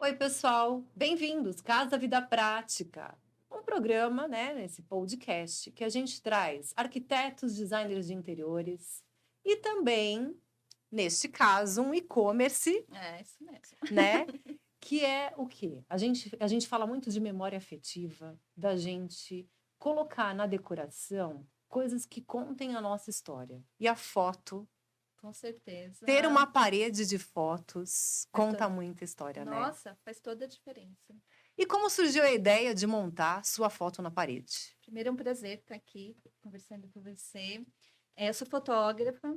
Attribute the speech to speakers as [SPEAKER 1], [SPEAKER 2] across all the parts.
[SPEAKER 1] Oi, pessoal, bem-vindos, Casa Vida Prática, um programa, né, nesse podcast, que a gente traz arquitetos, designers de interiores e também, neste caso, um e-commerce,
[SPEAKER 2] É, isso mesmo.
[SPEAKER 1] né, que é o quê? A gente fala muito de memória afetiva, da gente colocar na decoração coisas que contem a nossa história. E a foto,
[SPEAKER 2] Com certeza.
[SPEAKER 1] ter uma parede de fotos,
[SPEAKER 2] Faz
[SPEAKER 1] conta
[SPEAKER 2] todo...
[SPEAKER 1] muita história, né?
[SPEAKER 2] Nossa, faz toda a diferença.
[SPEAKER 1] E como surgiu a ideia de montar sua foto na parede?
[SPEAKER 2] Primeiro é um prazer estar aqui conversando com você. Eu sou fotógrafa,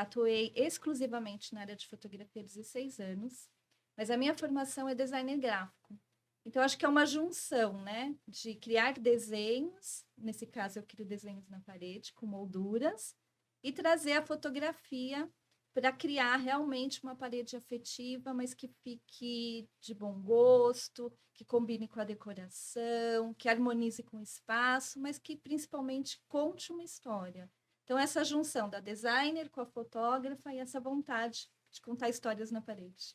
[SPEAKER 2] atuei exclusivamente na área de fotografia há 16 anos, mas a minha formação é designer gráfico. Então, acho que é uma junção, né, de criar desenhos, nesse caso eu crio desenhos na parede, com molduras, e trazer a fotografia para criar realmente uma parede afetiva, mas que fique de bom gosto, que combine com a decoração, que harmonize com o espaço, mas que principalmente conte uma história. Então, essa junção da designer com a fotógrafa e essa vontade de contar histórias na parede.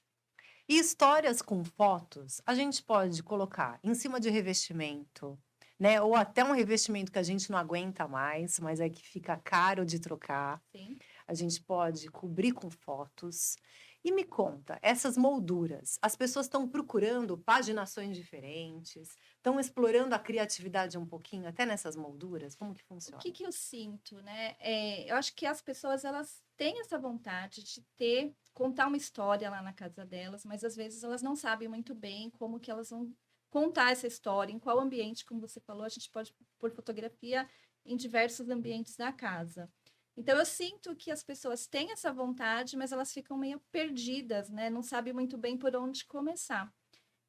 [SPEAKER 1] E histórias com fotos, a gente pode colocar em cima de revestimento, né? Ou até um revestimento que a gente não aguenta mais, mas é que fica caro de trocar.
[SPEAKER 2] Sim.
[SPEAKER 1] A gente pode cobrir com fotos. E me conta, essas molduras, as pessoas estão procurando paginações diferentes, estão explorando a criatividade um pouquinho, até nessas molduras? Como que
[SPEAKER 2] O
[SPEAKER 1] funciona?
[SPEAKER 2] que eu sinto, né? Eu acho que as pessoas elas têm essa vontade de contar uma história lá na casa delas, mas às vezes elas não sabem muito bem como que elas vão contar essa história, em qual ambiente, como você falou, a gente pode pôr fotografia em diversos ambientes da casa. Então eu sinto que as pessoas têm essa vontade, mas elas ficam meio perdidas, né? Não sabem muito bem por onde começar.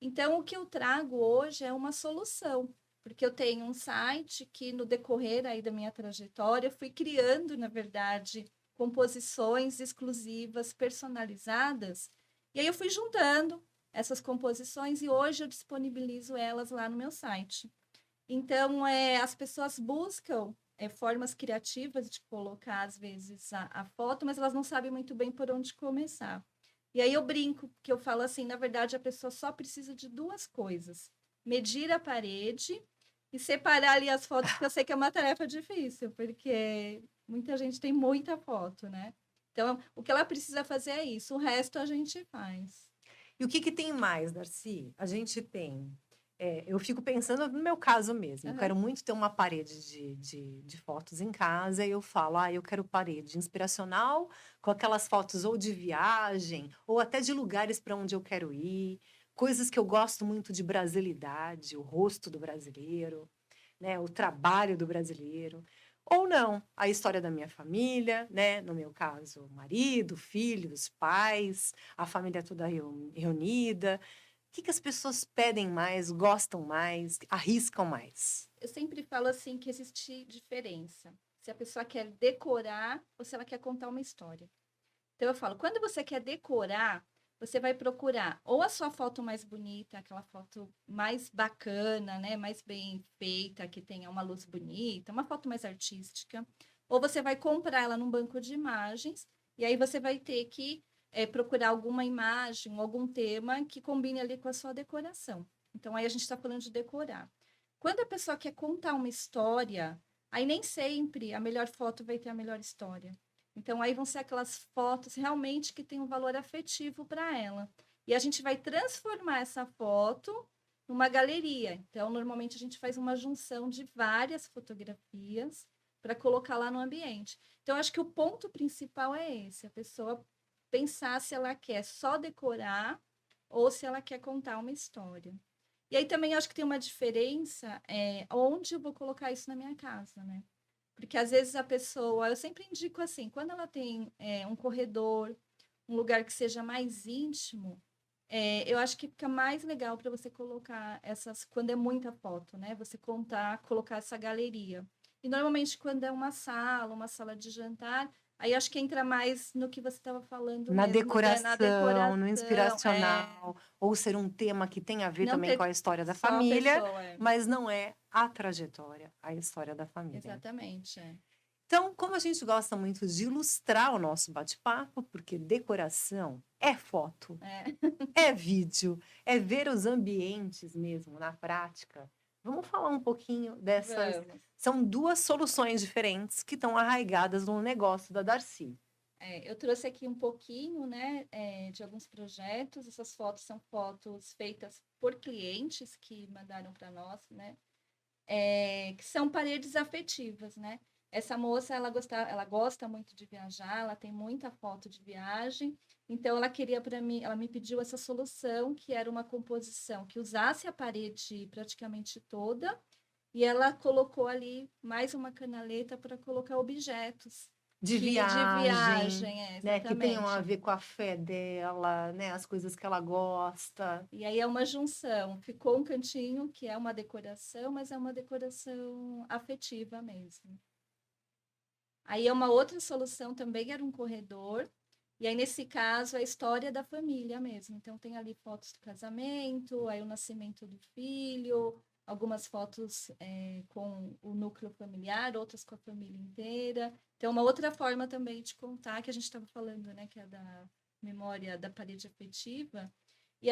[SPEAKER 2] Então, o que eu trago hoje é uma solução, porque eu tenho um site que, no decorrer aí da minha trajetória, eu fui criando, na verdade, composições exclusivas, personalizadas, e aí eu fui juntando essas composições e hoje eu disponibilizo elas lá no meu site. Então, as pessoas buscam formas criativas de colocar, às vezes, a foto, mas elas não sabem muito bem por onde começar. E aí eu brinco, que eu falo assim, na verdade, a pessoa só precisa de duas coisas: medir a parede e separar ali as fotos, porque eu sei que é uma tarefa difícil, porque muita gente tem muita foto, né? Então, o que ela precisa fazer é isso, o resto a gente faz.
[SPEAKER 1] E o que que tem mais, Darcy? A gente tem. Eu fico pensando no meu caso mesmo. Eu
[SPEAKER 2] Aham.
[SPEAKER 1] quero muito ter uma parede de fotos em casa. E eu falo, eu quero parede inspiracional, com aquelas fotos ou de viagem, ou até de lugares para onde eu quero ir. Coisas que eu gosto muito de brasilidade, o rosto do brasileiro, né? O trabalho do brasileiro. Ou não, a história da minha família, né? No meu caso, marido, filhos, pais, a família toda reunida. O que que as pessoas pedem mais, gostam mais, arriscam mais?
[SPEAKER 2] Eu sempre falo assim que existe diferença. Se a pessoa quer decorar ou se ela quer contar uma história. Então eu falo, quando você quer decorar, você vai procurar ou a sua foto mais bonita, aquela foto mais bacana, né, mais bem feita, que tenha uma luz bonita, uma foto mais artística, ou você vai comprar ela num banco de imagens e aí você vai ter que procurar alguma imagem, algum tema que combine ali com a sua decoração. Então aí a gente está falando de decorar. Quando a pessoa quer contar uma história, aí nem sempre a melhor foto vai ter a melhor história. Então, aí vão ser aquelas fotos realmente que têm um valor afetivo para ela. E a gente vai transformar essa foto numa galeria. Então, normalmente a gente faz uma junção de várias fotografias para colocar lá no ambiente. Então, acho que o ponto principal é esse: a pessoa pensar se ela quer só decorar ou se ela quer contar uma história. E aí também acho que tem uma diferença onde eu vou colocar isso na minha casa, né? Porque às vezes a pessoa, eu sempre indico assim, quando ela tem um corredor, um lugar que seja mais íntimo, eu acho que fica mais legal para você colocar essas, quando é muita foto, né? Você contar, colocar essa galeria. E normalmente quando é uma sala de jantar, aí acho que entra mais no que você estava falando
[SPEAKER 1] Na
[SPEAKER 2] mesmo, na
[SPEAKER 1] decoração, no
[SPEAKER 2] decoração,
[SPEAKER 1] inspiracional, ou ser um tema que tem a ver
[SPEAKER 2] não
[SPEAKER 1] também com
[SPEAKER 2] ter
[SPEAKER 1] a história da
[SPEAKER 2] só a
[SPEAKER 1] família,
[SPEAKER 2] pessoa,
[SPEAKER 1] mas não é a trajetória, a história da família.
[SPEAKER 2] exatamente,
[SPEAKER 1] Então, como a gente gosta muito de ilustrar o nosso bate-papo, porque decoração é foto,
[SPEAKER 2] É,
[SPEAKER 1] é vídeo, é ver os ambientes mesmo na prática. Vamos falar um pouquinho dessas.
[SPEAKER 2] vamos.
[SPEAKER 1] São duas soluções diferentes que estão arraigadas no negócio da Darcy.
[SPEAKER 2] Eu trouxe aqui um pouquinho, né, de alguns projetos. Essas fotos são fotos feitas por clientes que mandaram para nós, né, que são paredes afetivas, né? Essa moça, ela gosta muito de viajar, ela tem muita foto de viagem, então ela queria para mim, ela me pediu essa solução, que era uma composição que usasse a parede praticamente toda, e ela colocou ali mais uma canaleta para colocar objetos
[SPEAKER 1] De
[SPEAKER 2] que de
[SPEAKER 1] viagem,
[SPEAKER 2] viagem,
[SPEAKER 1] né? Que tenham a
[SPEAKER 2] exatamente.
[SPEAKER 1] ver com a fé dela, né? As coisas que ela gosta.
[SPEAKER 2] E aí é uma junção. Ficou um cantinho que é uma decoração, mas é uma decoração afetiva mesmo. Aí é uma outra solução também, era um corredor. E aí, nesse caso, é a história da família mesmo. Então, tem ali fotos do casamento, aí o nascimento do filho, algumas fotos com o núcleo familiar, outras com a família inteira. Então, uma outra forma também de contar, que a gente estava falando, né, que é da memória da parede afetiva. E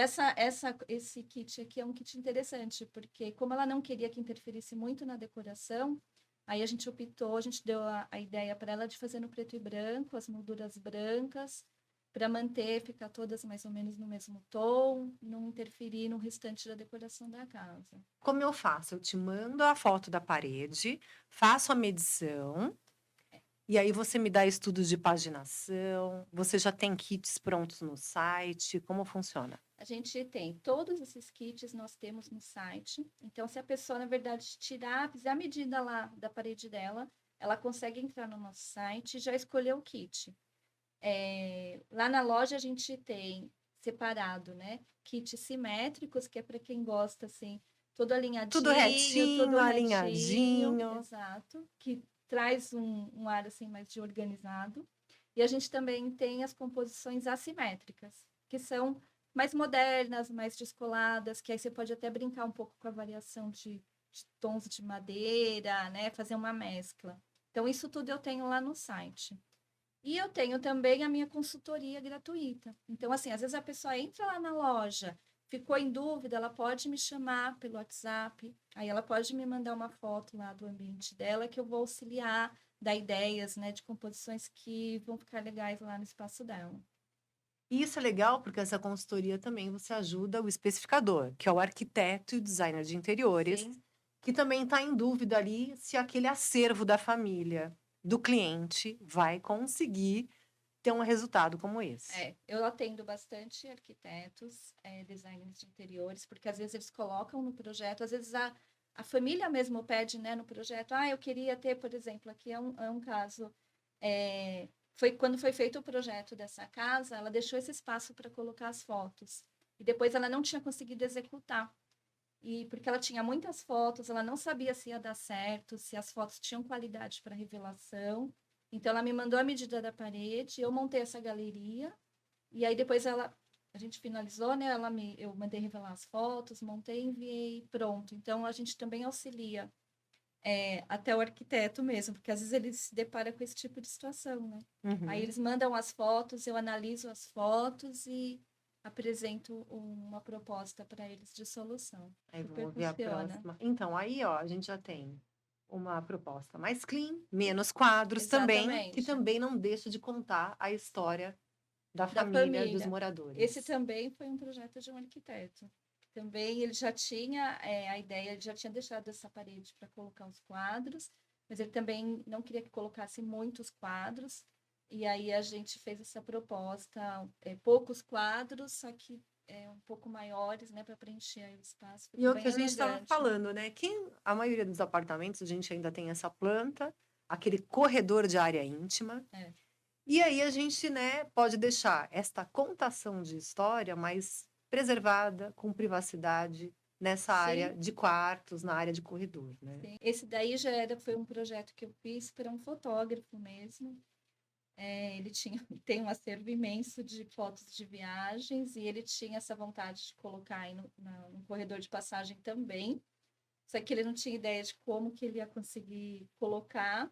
[SPEAKER 2] esse kit aqui é um kit interessante, porque como ela não queria que interferisse muito na decoração, aí a gente optou, a gente deu a ideia para ela de fazer no preto e branco, as molduras brancas, para manter, ficar todas mais ou menos no mesmo tom, não interferir no restante da decoração da casa.
[SPEAKER 1] Como eu faço? Eu te mando a foto da parede, faço a medição, e aí você me dá estudos de paginação. Você já tem kits prontos no site? Como funciona?
[SPEAKER 2] A gente tem todos esses kits, nós temos no site. Então, se a pessoa, na verdade, fizer a medida lá da parede dela, ela consegue entrar no nosso site e já escolher o kit. Lá na loja a gente tem separado, né? Kits simétricos, que é para quem gosta, assim, todo
[SPEAKER 1] Tudo
[SPEAKER 2] alinhadinho,
[SPEAKER 1] retinho,
[SPEAKER 2] todo retinho,
[SPEAKER 1] alinhadinho.
[SPEAKER 2] exato, que traz um ar, assim, mais de organizado. E a gente também tem as composições assimétricas, que são mais modernas, mais descoladas, que aí você pode até brincar um pouco com a variação de tons de madeira, né? Fazer uma mescla. Então, isso tudo eu tenho lá no site. E eu tenho também a minha consultoria gratuita. Então, assim, às vezes a pessoa entra lá na loja, ficou em dúvida, ela pode me chamar pelo WhatsApp, aí ela pode me mandar uma foto lá do ambiente dela, que eu vou auxiliar, dar ideias, né, de composições que vão ficar legais lá no espaço dela.
[SPEAKER 1] E isso é legal porque essa consultoria também você ajuda o especificador, que é o arquiteto e o designer de interiores,
[SPEAKER 2] Sim.
[SPEAKER 1] que também está em dúvida ali se aquele acervo da família, do cliente, vai conseguir ter um resultado como esse.
[SPEAKER 2] Eu atendo bastante arquitetos, designers de interiores, porque às vezes eles colocam no projeto, às vezes a família mesmo pede, né, no projeto, eu queria ter, por exemplo, aqui é um caso, foi quando foi feito o projeto dessa casa, ela deixou esse espaço para colocar as fotos, e depois ela não tinha conseguido executar, e porque ela tinha muitas fotos, ela não sabia se ia dar certo, se as fotos tinham qualidade para revelação. Então ela me mandou a medida da parede, eu montei essa galeria e aí depois a gente finalizou, né? Eu mandei revelar as fotos, montei, enviei, pronto. Então a gente também auxilia até o arquiteto mesmo, porque às vezes ele se depara com esse tipo de situação, né? Aí
[SPEAKER 1] Uhum.
[SPEAKER 2] eles mandam as fotos, eu analiso as fotos e apresento uma proposta para eles de solução.
[SPEAKER 1] Aí
[SPEAKER 2] Super
[SPEAKER 1] vamos ver a
[SPEAKER 2] funciona.
[SPEAKER 1] próxima. Então, aí, ó, a gente já tem uma proposta mais clean, menos quadros também, que
[SPEAKER 2] Exatamente.
[SPEAKER 1] também não deixa de contar a história da
[SPEAKER 2] Da
[SPEAKER 1] família, dos
[SPEAKER 2] família. Esse
[SPEAKER 1] moradores.
[SPEAKER 2] também foi um projeto de um arquiteto. Também ele já tinha a ideia, ele já tinha deixado essa parede para colocar os quadros, mas ele também não queria que colocasse muitos quadros. E aí a gente fez essa proposta, poucos quadros, só que um pouco maiores, né, para preencher aí o espaço.
[SPEAKER 1] E
[SPEAKER 2] Ficou
[SPEAKER 1] o que
[SPEAKER 2] bem
[SPEAKER 1] a gente estava
[SPEAKER 2] elegante.
[SPEAKER 1] falando, né? Que a maioria dos apartamentos a gente ainda tem essa planta, aquele corredor de área íntima.
[SPEAKER 2] É,
[SPEAKER 1] E aí a gente, né, pode deixar esta contação de história mais preservada, com privacidade, nessa área
[SPEAKER 2] sim,
[SPEAKER 1] de quartos, na área de corredor, né?
[SPEAKER 2] sim. Esse daí foi um projeto que eu fiz para um fotógrafo mesmo. Ele tem um acervo imenso de fotos de viagens e ele tinha essa vontade de colocar aí no corredor de passagem também. Só que ele não tinha ideia de como que ele ia conseguir colocar.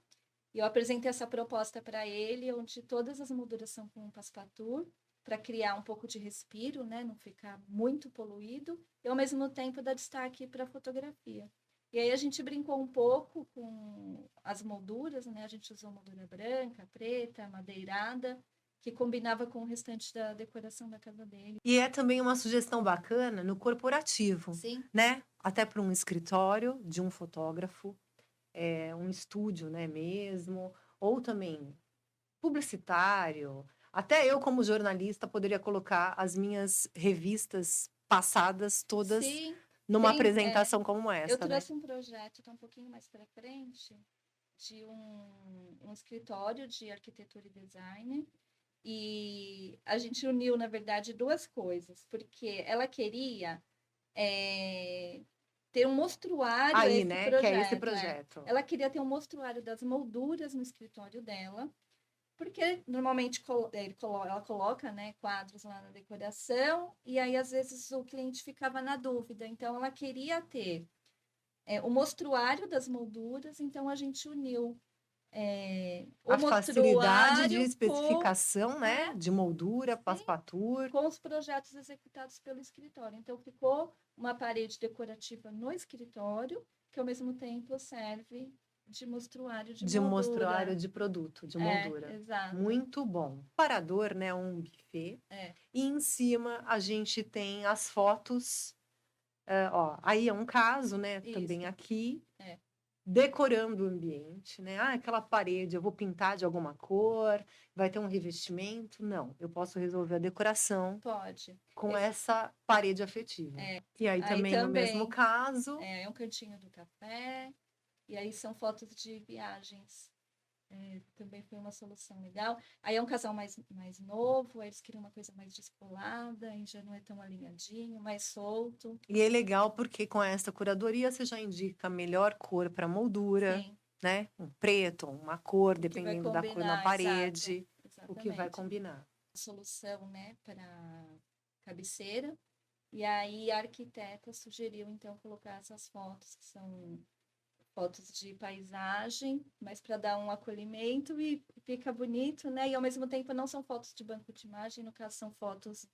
[SPEAKER 2] E eu apresentei essa proposta para ele, onde todas as molduras são com passepartout, para criar um pouco de respiro, né? Não ficar muito poluído, e ao mesmo tempo dar destaque para a fotografia. E aí a gente brincou um pouco com as molduras, né? A gente usou moldura branca, preta, madeirada, que combinava com o restante da decoração da casa dele.
[SPEAKER 1] E é também uma sugestão bacana no corporativo,
[SPEAKER 2] Sim,
[SPEAKER 1] né? Até para um escritório de um fotógrafo, um estúdio, né, mesmo, ou também publicitário. Até eu, como jornalista, poderia colocar as minhas revistas passadas todas
[SPEAKER 2] sim.
[SPEAKER 1] numa
[SPEAKER 2] Tem,
[SPEAKER 1] apresentação como
[SPEAKER 2] eu
[SPEAKER 1] essa, né?
[SPEAKER 2] trouxe um projeto, tá um pouquinho mais para frente, de um escritório de arquitetura e design. E a gente uniu, na verdade, duas coisas, porque ela queria ter um mostruário,
[SPEAKER 1] Aí,
[SPEAKER 2] esse
[SPEAKER 1] né? Que é esse
[SPEAKER 2] projeto.
[SPEAKER 1] projeto.
[SPEAKER 2] Ela queria ter um mostruário das molduras no escritório dela, porque normalmente ela coloca, né, quadros lá na decoração, e aí às vezes o cliente ficava na dúvida. Então ela queria ter o mostruário das molduras, então a gente uniu o
[SPEAKER 1] A facilidade de
[SPEAKER 2] mostruário
[SPEAKER 1] especificação, né?
[SPEAKER 2] né,
[SPEAKER 1] De moldura,
[SPEAKER 2] sim,
[SPEAKER 1] passepartout.
[SPEAKER 2] com os projetos executados pelo escritório. Então ficou uma parede decorativa no escritório, que ao mesmo tempo serve de mostruário de
[SPEAKER 1] De mostruário
[SPEAKER 2] moldura.
[SPEAKER 1] de produto, de moldura.
[SPEAKER 2] Exato.
[SPEAKER 1] Muito bom. Parador, né? Um buffet.
[SPEAKER 2] É,
[SPEAKER 1] E em cima a gente tem as fotos. Ó, aí é um caso, né? Também
[SPEAKER 2] isso.
[SPEAKER 1] aqui,
[SPEAKER 2] É,
[SPEAKER 1] decorando o ambiente, né? Ah, aquela parede eu vou pintar de alguma cor, vai ter um revestimento. Não, eu posso resolver a decoração
[SPEAKER 2] pode.
[SPEAKER 1] com
[SPEAKER 2] É,
[SPEAKER 1] essa parede afetiva. E aí
[SPEAKER 2] aí
[SPEAKER 1] também no mesmo
[SPEAKER 2] também
[SPEAKER 1] caso,
[SPEAKER 2] é um cantinho do café, e aí são fotos de viagens. Também foi uma solução legal. Aí é um casal mais novo, aí eles queriam uma coisa mais descolada, aí já não é tão alinhadinho, mais solto.
[SPEAKER 1] e é legal porque com essa curadoria você já indica a melhor cor para moldura,
[SPEAKER 2] Sim,
[SPEAKER 1] né? Um preto, uma cor,
[SPEAKER 2] o que vai
[SPEAKER 1] dependendo da cor na
[SPEAKER 2] combinar, exato.
[SPEAKER 1] parede, o que vai
[SPEAKER 2] Exatamente.
[SPEAKER 1] combinar.
[SPEAKER 2] Solução, né, para cabeceira. E aí a arquiteta sugeriu, então, colocar essas fotos, que são fotos de paisagem, mas para dar um acolhimento e fica bonito, né? E ao mesmo tempo não são fotos de banco de imagem, no caso são fotos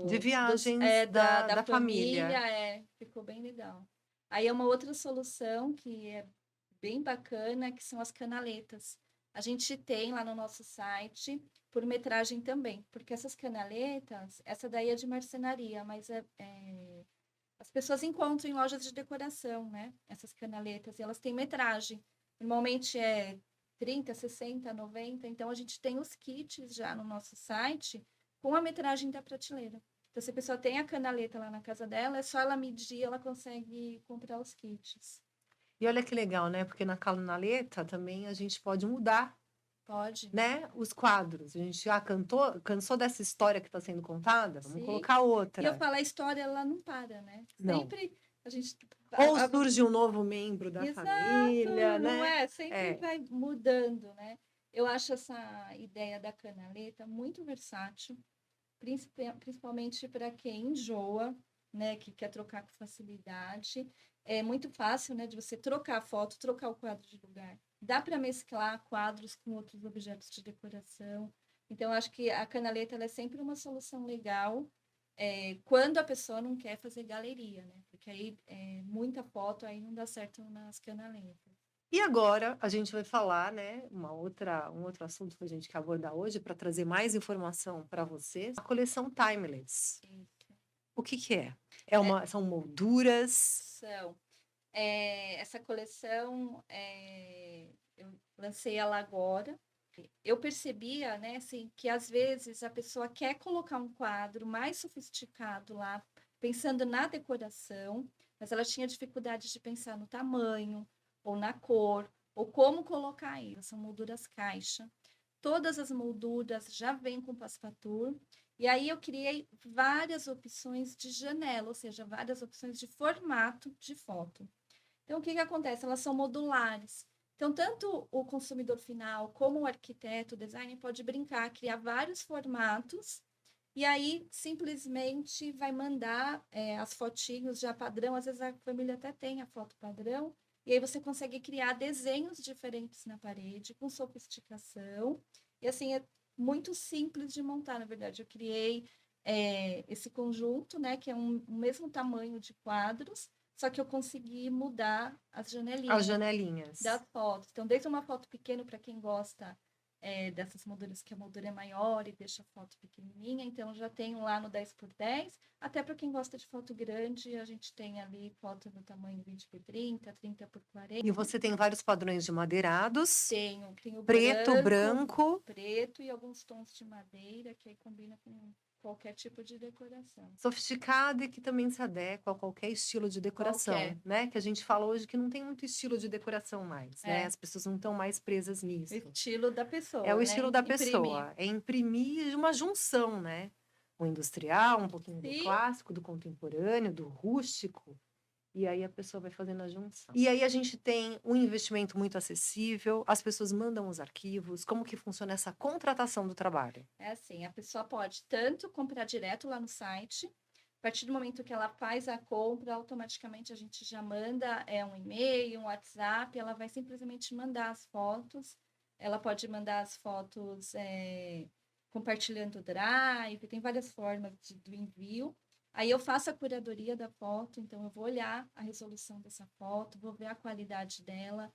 [SPEAKER 1] De viagens
[SPEAKER 2] da
[SPEAKER 1] da
[SPEAKER 2] família,
[SPEAKER 1] família.
[SPEAKER 2] ficou bem legal. Aí é uma outra solução que é bem bacana, que são as canaletas. A gente tem lá no nosso site por metragem também, porque essas canaletas, essa daí é de marcenaria, mas as pessoas encontram em lojas de decoração, né? Essas canaletas, e elas têm metragem. Normalmente é 30, 60, 90. Então, a gente tem os kits já no nosso site com a metragem da prateleira. Então, se a pessoa tem a canaleta lá na casa dela, é só ela medir, ela consegue comprar os kits.
[SPEAKER 1] E olha que legal, né? Porque na canaleta também a gente pode mudar,
[SPEAKER 2] Pode?
[SPEAKER 1] né? Os quadros. A gente cansou dessa história que está sendo contada? Vamos
[SPEAKER 2] Sim.
[SPEAKER 1] colocar
[SPEAKER 2] E eu
[SPEAKER 1] outra.
[SPEAKER 2] falo, a história, ela não para, né?
[SPEAKER 1] Não.
[SPEAKER 2] Sempre a gente...
[SPEAKER 1] Ou surge um novo membro da família,
[SPEAKER 2] Exato, não
[SPEAKER 1] né?
[SPEAKER 2] é? Sempre
[SPEAKER 1] É.
[SPEAKER 2] vai mudando, né? Eu acho essa ideia da canaleta muito versátil, principalmente para quem enjoa, né? Que quer trocar com facilidade. É muito fácil, né? De você trocar a foto, trocar o quadro de lugar. Dá para mesclar quadros com outros objetos de decoração. Então, eu acho que a canaleta ela é sempre uma solução legal quando a pessoa não quer fazer galeria, né? Porque aí muita foto aí não dá certo nas canaletas.
[SPEAKER 1] E agora a gente vai falar, né, um outro assunto que a gente quer abordar hoje para trazer mais informação para vocês, a coleção Timeless.
[SPEAKER 2] Isso.
[SPEAKER 1] O que que é? São molduras.
[SPEAKER 2] São. Essa coleção, eu lancei ela agora. Eu percebia, né, assim, que às vezes a pessoa quer colocar um quadro mais sofisticado lá, pensando na decoração, mas ela tinha dificuldade de pensar no tamanho, ou na cor, ou como colocar isso. São molduras caixa. Todas as molduras já vêm com passepartout. E aí eu criei várias opções de janela, ou seja, várias opções de formato de foto. Então, o que que acontece? Elas são modulares. Então, tanto o consumidor final como o arquiteto, o designer, pode brincar, criar vários formatos, e aí simplesmente vai mandar as fotinhos já padrão. Às vezes a família até tem a foto padrão, E aí você consegue criar desenhos diferentes na parede, com sofisticação. E assim, é muito simples de montar, na verdade. Eu criei esse conjunto, né, que é o mesmo tamanho de quadros, só que eu consegui mudar as
[SPEAKER 1] As
[SPEAKER 2] janelinhas
[SPEAKER 1] janelinhas.
[SPEAKER 2] das fotos. Então, desde uma foto pequena, para quem gosta dessas molduras, que a moldura é maior e deixa a foto pequenininha, então já tenho lá no 10x10, até para quem gosta de foto grande, a gente tem ali foto no tamanho 20x30, 30x40.
[SPEAKER 1] E você tem vários padrões de madeirados,
[SPEAKER 2] Tenho
[SPEAKER 1] preto, branco,
[SPEAKER 2] preto e alguns tons de madeira, que aí combina com qualquer tipo de decoração.
[SPEAKER 1] sofisticado e que também se adequa a qualquer estilo de decoração,
[SPEAKER 2] Qualquer.
[SPEAKER 1] né? Que a gente fala hoje que não tem muito estilo de decoração mais, né? As pessoas não estão mais presas
[SPEAKER 2] O
[SPEAKER 1] nisso.
[SPEAKER 2] estilo da pessoa,
[SPEAKER 1] É o
[SPEAKER 2] né?
[SPEAKER 1] estilo da
[SPEAKER 2] Imprimir.
[SPEAKER 1] pessoa, é imprimir uma junção, né? O industrial, um pouquinho do
[SPEAKER 2] Sim.
[SPEAKER 1] clássico, do contemporâneo, do rústico. E aí a pessoa vai fazendo a junção. E aí a gente tem um investimento muito acessível, as pessoas mandam os arquivos, como que funciona essa contratação do trabalho?
[SPEAKER 2] É assim, a pessoa pode tanto comprar direto lá no site, a partir do momento que ela faz a compra, automaticamente a gente já manda um e-mail, um WhatsApp, ela vai simplesmente mandar as fotos, ela pode mandar as fotos compartilhando o Drive, tem várias formas do envio. Aí eu faço a curadoria da foto, então eu vou olhar a resolução dessa foto, vou ver a qualidade dela,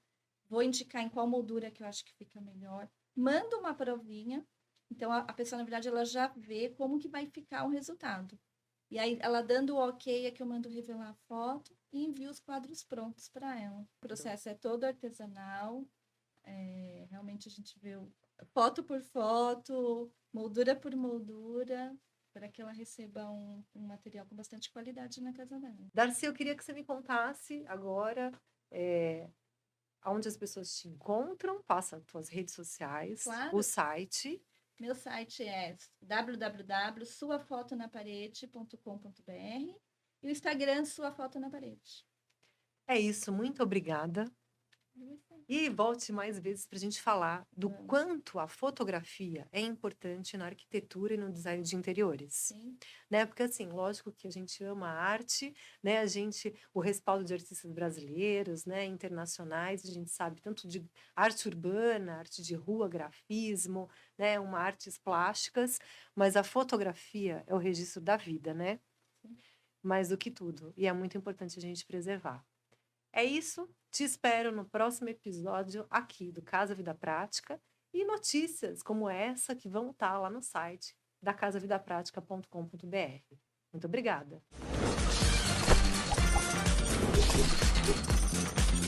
[SPEAKER 2] vou indicar em qual moldura que eu acho que fica melhor, mando uma provinha, então a pessoa, na verdade, ela já vê como que vai ficar o resultado. E aí, ela dando o ok, é que eu mando revelar a foto e envio os quadros prontos para ela. O processo é todo artesanal, realmente a gente vê foto por foto, moldura por moldura, para que ela receba um material com bastante qualidade na casa dela.
[SPEAKER 1] Darcy, eu queria que você me contasse agora onde as pessoas te encontram, passa as tuas redes sociais,
[SPEAKER 2] Claro.
[SPEAKER 1] o site.
[SPEAKER 2] Meu site é www.suafotonaparede.com.br e o Instagram Sua Foto na Parede.
[SPEAKER 1] É isso, muito obrigada. E volte mais vezes para a gente falar do quanto a fotografia é importante na arquitetura e no design de interiores.
[SPEAKER 2] Sim.
[SPEAKER 1] Né? Porque, assim, lógico que a gente ama a arte, né? O respaldo de artistas brasileiros, né? Internacionais, a gente sabe tanto de arte urbana, arte de rua, grafismo, né? Artes plásticas, mas a fotografia é o registro da vida, né?
[SPEAKER 2] Sim.
[SPEAKER 1] Mais do que tudo. E é muito importante a gente preservar. É isso, te espero no próximo episódio aqui do Casa Vida Prática e notícias como essa que vão estar lá no site da casavidapratica.com.br. Muito obrigada!